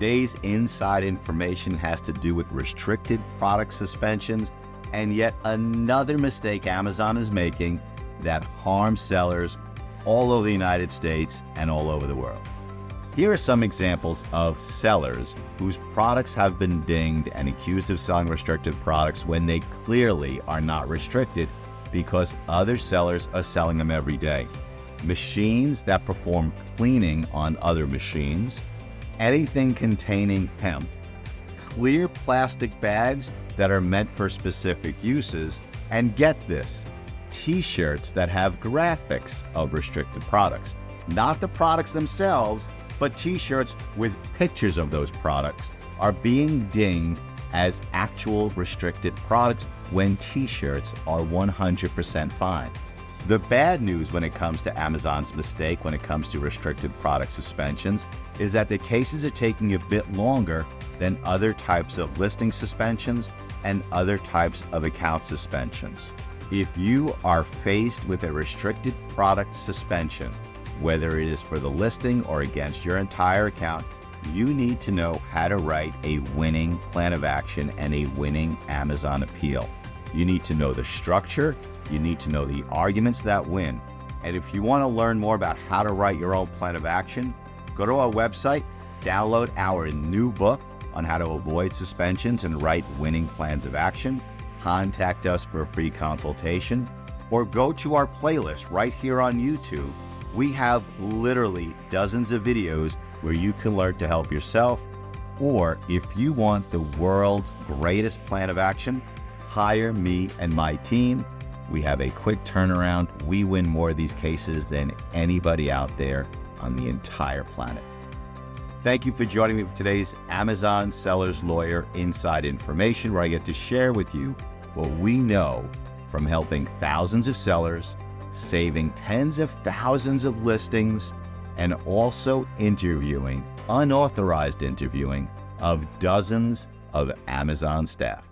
Today's inside information has to do with restricted product suspensions and yet another mistake Amazon is making that harms sellers all over the United States and all over the world. Here are some examples of sellers whose products have been dinged and accused of selling restricted products when they clearly are not restricted because other sellers are selling them every day. Machines that perform cleaning on other machines, anything containing hemp, clear plastic bags that are meant for specific uses, and get this, t-shirts that have graphics of restricted products. Not the products themselves, but t-shirts with pictures of those products are being dinged as actual restricted products when t-shirts are 100% fine. The bad news when it comes to Amazon's mistake when it comes to restricted product suspensions is that the cases are taking a bit longer than other types of listing suspensions and other types of account suspensions. If you are faced with a restricted product suspension, whether it is for the listing or against your entire account, you need to know how to write a winning plan of action and a winning Amazon appeal. You need to know the structure, you need to know the arguments that win. And if you want to learn more about how to write your own plan of action, go to our website, download our new book on how to avoid suspensions and write winning plans of action, contact us for a free consultation, or go to our playlist right here on YouTube. We have literally dozens of videos where you can learn to help yourself, or if you want the world's greatest plan of action, hire me and my team. We have a quick turnaround. We win more of these cases than anybody out there on the entire planet. Thank you for joining me for today's Amazon Seller's Lawyer Inside Information, where I get to share with you what we know from helping thousands of sellers, saving tens of thousands of listings, and also interviewing, unauthorized interviewing, of dozens of Amazon staff.